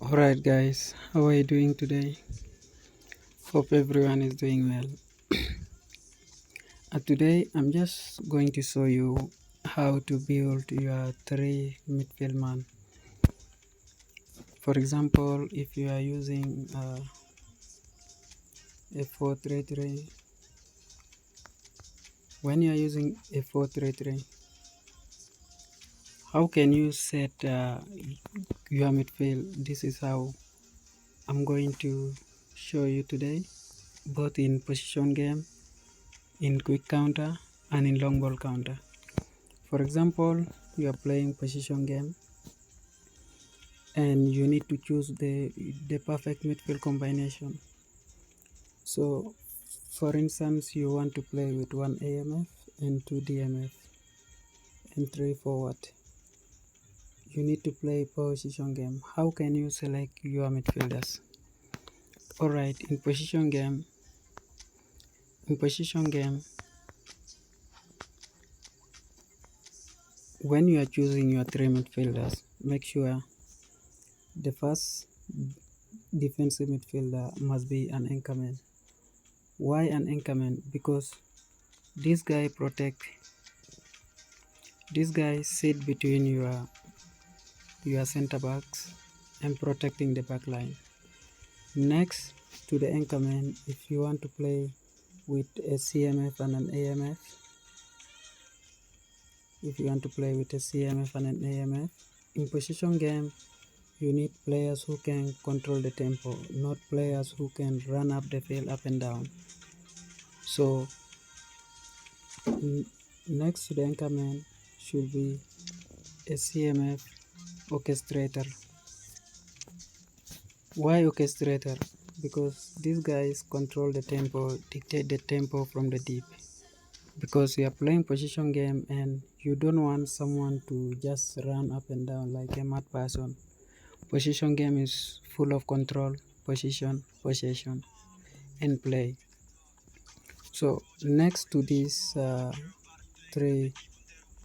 Alright, guys, how are you doing today? Hope everyone is doing well. Today, I'm just going to show you how to build your three midfield man. For example, if you are using a 4-3-3, when you are using a 4-3-3, how can you set your midfield? This is how I'm going to show you today, both in position game, in quick counter, and in long ball counter. For example, you are playing position game and you need to choose the perfect midfield combination. So for instance, you want to play with 1 AMF and 2 DMF and 3 forward. You need to play position game. How can you select your midfielders? Alright, in position game, when you are choosing your three midfielders, make sure the first defensive midfielder must be an anchorman. Why an anchorman? Because this guy sit between your center backs and protecting the back line. Next to the anchorman, if you want to play with a CMF and an AMF, in position game, you need players who can control the tempo, not players who can run up the field up and down. So next to the anchorman should be a CMF orchestrator. Why orchestrator? Because these guys control the tempo, dictate the tempo from the deep. Because you are playing position game and you don't want someone to just run up and down like a mad person. Position game is full of control, position, possession, and play. So next to these three,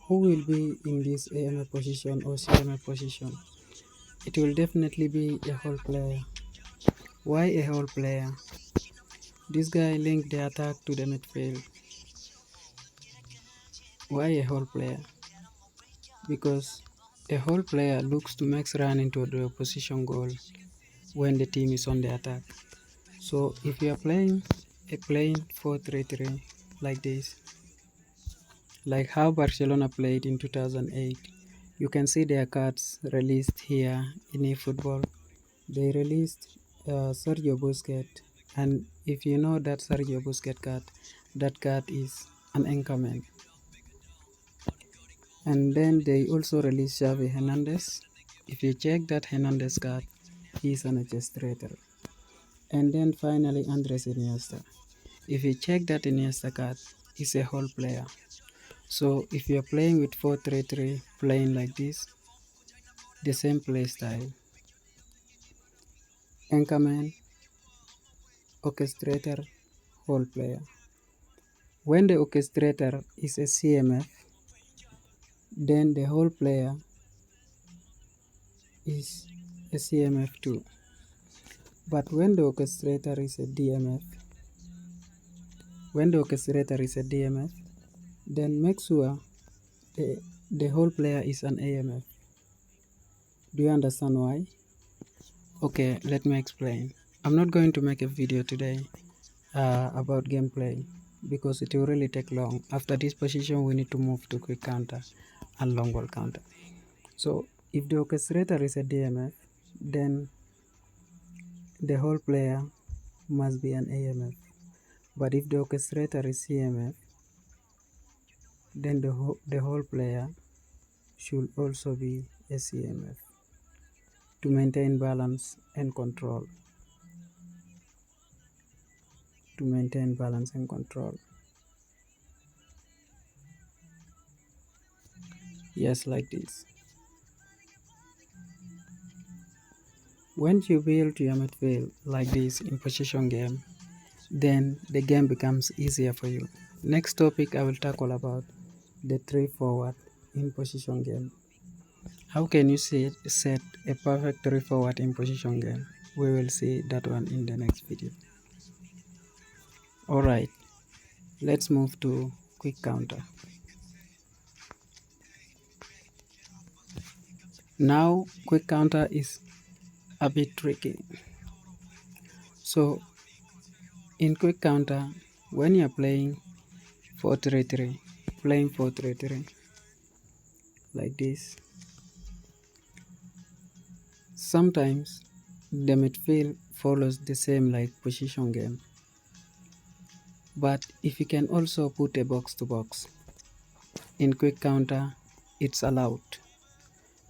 who will be in this AMF position or CMF position? It will definitely be a whole player. Why a whole player? This guy linked the attack to the midfield. Why a whole player? Because a whole player looks to make run into the opposition goal when the team is on the attack. So if you are playing a plain 4-3-3 like this, like how Barcelona played in 2008, you can see their cards released here in efootball. They released Sergio Busquets, and if you know that Sergio Busquets card, that card is an anchorman. And then they also released Xavi Hernandez. If you check that Hernandez card, he's an orchestrator. And then finally Andres Iniesta. If you check that Iniesta card, he's a whole player. So if you're playing with 4-3-3, playing like this, the same play style. Anchorman, orchestrator, whole player. When the orchestrator is a CMF, then the whole player is a CMF too. But when the orchestrator is a DMF, then make sure the whole player is an AMF. Do you understand why? Okay, let me explain. I'm not going to make a video today about gameplay because it will really take long. After this position, we need to move to quick counter and long ball counter. So if the orchestrator is a DMF, then the whole player must be an AMF. But if the orchestrator is CMF, then the whole player should also be a CMF to maintain balance and control. Yes, like this. Once you build your midfield like this in position game, then the game becomes easier for you. Next topic I will tackle about the three forward in position game. How can you set a perfect 3 forward in position game? We will see that one in the next video. Alright, let's move to quick counter. Now quick counter is a bit tricky. So in quick counter, when you're playing 4-3-3, playing 4-3-3 like this, sometimes the midfield follows the same like position game. But if you can also put a box to box in quick counter, it's allowed,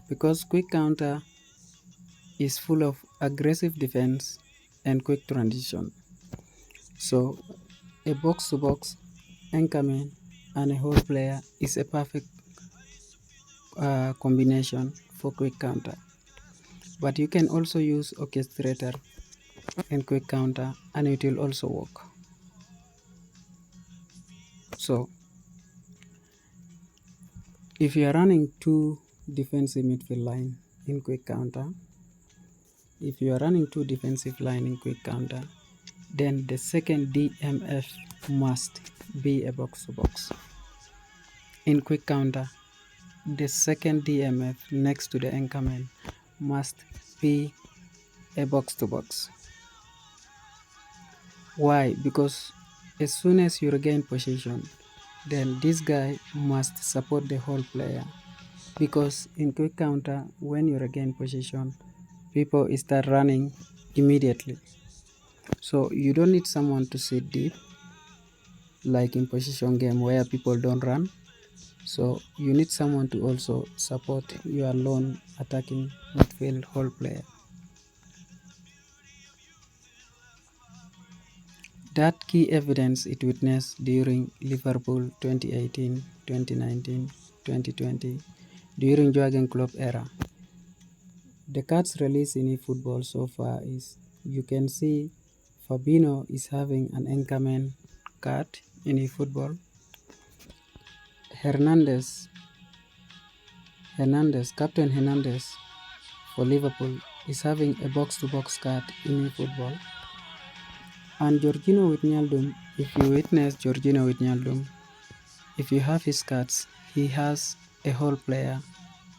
because quick counter is full of aggressive defense and quick transition. So a box to box, anchorman and a whole player is a perfect combination for quick counter. But you can also use orchestrator in quick counter and it will also work. So if you are running two defensive midfield line in quick counter, then the second DMF must be a box to box. In quick counter, the second DMF next to the anchorman must be a box to box. Why? Because as soon as you regain possession, then this guy must support the whole player, because in quick counter, when you regain possession, people start running immediately. So you don't need someone to sit deep like in position game where people don't run. So you need someone to also support your lone attacking midfield whole player. That key evidence it witnessed during Liverpool 2018, 2019, 2020, during Jurgen Klopp era. The cards released in eFootball so far is, you can see Fabinho is having an anchorman card in eFootball. Captain Hernandez for Liverpool is having a box-to-box card in eFootball. And Jorginho Wijnaldum, if you witness Jorginho Wijnaldum, if you have his cards, he has a whole player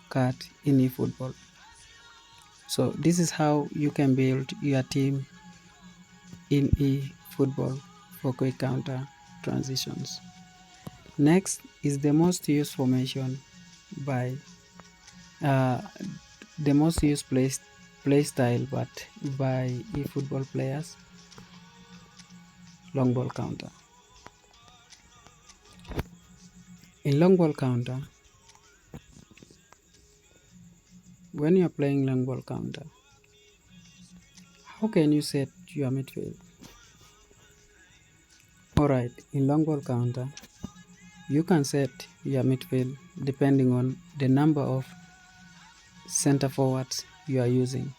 card in eFootball. So this is how you can build your team in eFootball for quick counter transitions. Next is the most used formation by the most used play style but by eFootball players, long ball counter. In long ball counter, when you are playing long ball counter, how can you set your midfield? Alright, in long ball counter, you can set your midfield depending on the number of center forwards you are using.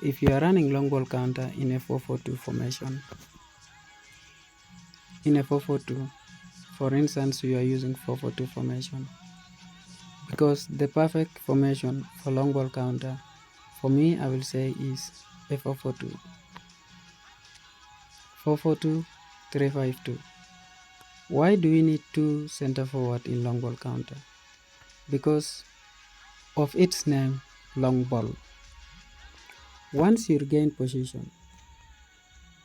If you are running long ball counter in a 4-4-2 formation, for instance, you are using 4-4-2 formation, because the perfect formation for long ball counter, for me, I will say is a 4-4-2. 4-4-2, 3-5-2. Why do we need two center forward in long ball counter? Because of its name, long ball. Once you regain position,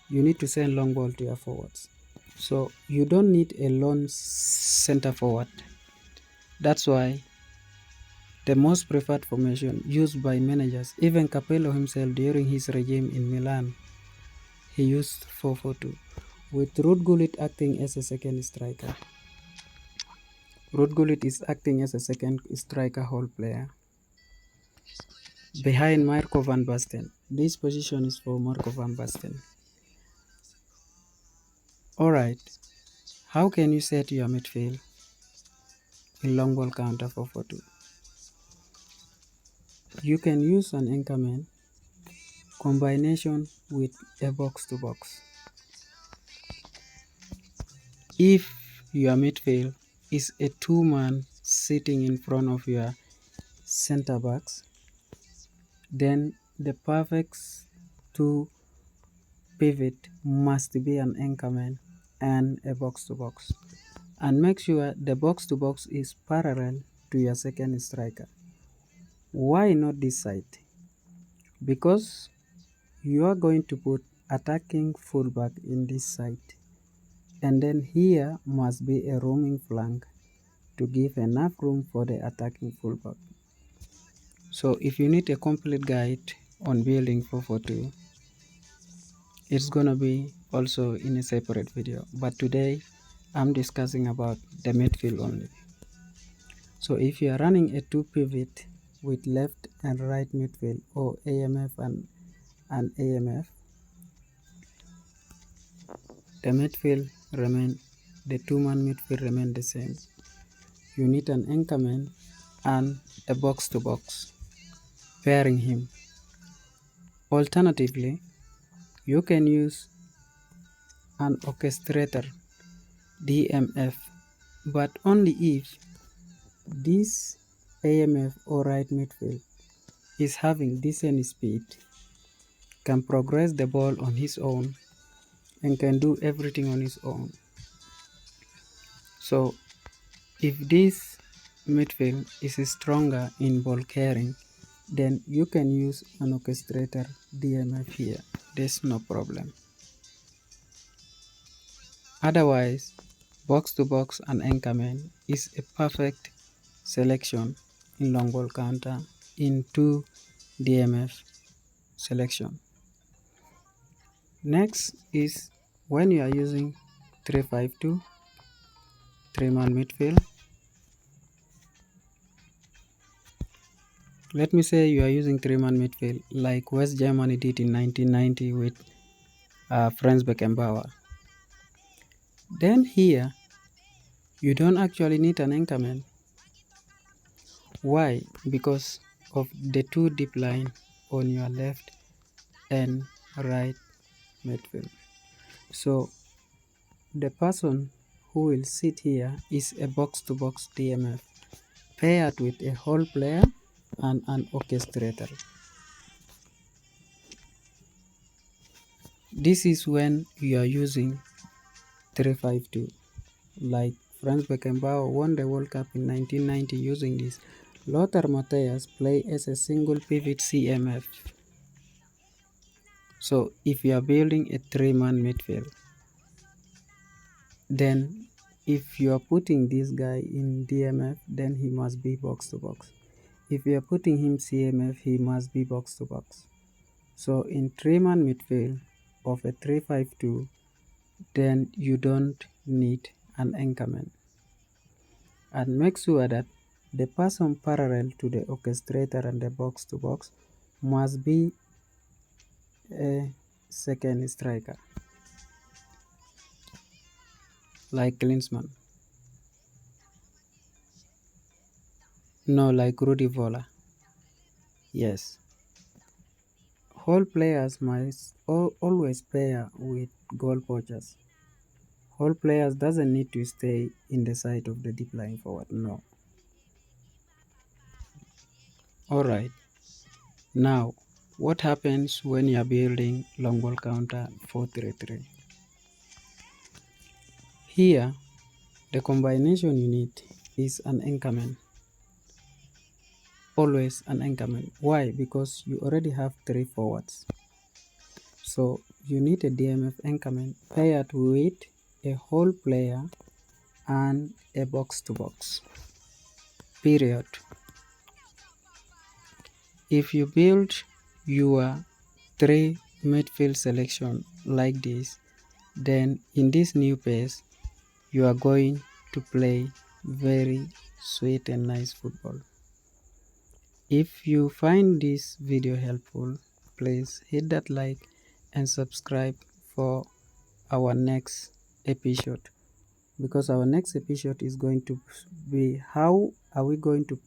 you need to send long ball to your forwards. So you don't need a lone center forward. That's why the most preferred formation used by managers, even Capello himself during his regime in Milan, he used 4-4-2, with Ruud Gullit acting as a second striker. Ruud Gullit is acting as a second striker whole player behind Marco van Basten. This position is for Marco van Basten. Alright, how can you set your midfield in long ball counter 4-4-2? You can use an anchorman combination with a box to box. If your midfield is a two-man sitting in front of your center backs, then the perfect two pivot must be an anchorman and a box to box, and make sure the box to box is parallel to your second striker. Why not this side? Because you are going to put attacking fullback in this side, and then here must be a roaming flank to give enough room for the attacking fullback. So if you need a complete guide on building 442, it's gonna be also in a separate video, but today I'm discussing about the midfield only. So if you are running a two pivot with left and right midfield, or AMF and AMF, the midfield remain, the two-man midfield remain the same. You need an anchorman and a box to box pairing him. Alternatively, you can use an orchestrator DMF, but only if this AMF or right midfield is having decent speed, can progress the ball on his own, and can do everything on his own. So if this midfield is stronger in ball carrying, then you can use an orchestrator DMF here. There's no problem. Otherwise, box to box and anchorman is a perfect selection in long ball counter into DMF selection. Next is when you are using 352 three-man midfield. Let me say you are using three-man midfield like West Germany did in 1990 with Franz Beckenbauer. Then here, you don't actually need an anchorman. Why? Because of the two deep line on your left and right midfield. So the person who will sit here is a box-to-box DMF paired with a whole player and an orchestrator. This is when you are using 352. Like Franz Beckenbauer won the World Cup in 1990 using this. Lothar Matthäus play as a single pivot CMF. So if you are building a three-man midfield, then if you are putting this guy in DMF, then he must be box to box. If you are putting him CMF, he must be box to box. So in three-man midfield of a 352, then you don't need an anchorman. And make sure that the person parallel to the orchestrator and the box to box must be a second striker, like Klinsmann. No, like Rudi Völler. Yes. Whole players must always pair with goal poachers. Whole players doesn't need to stay in the side of the deep line forward, no. Alright. Now, what happens when you are building long ball counter 4-3-3? Here, the combination you need is an anchorman. Always an anchorman. Why? Because you already have three forwards. So you need a DMF anchorman paired with a whole player and a box to box. Period. If you build your three midfield selection like this, then in this new pace, you are going to play very sweet and nice football. If you find this video helpful, please hit that like and subscribe for our next episode, because our next episode is going to be how are we going to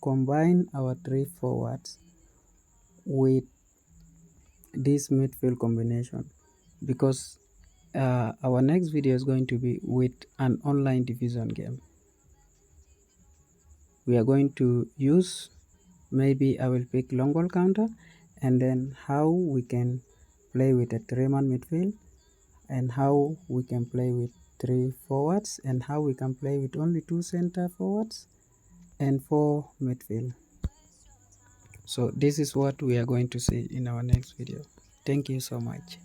combine our three forwards with this midfield combination, because our next video is going to be with an online division game. We are going to use maybe I will pick long ball counter, and then how we can play with a 3-man midfield, and how we can play with 3 forwards, and how we can play with only 2 center forwards and 4 midfield. So this is what we are going to see in our next video. Thank you so much.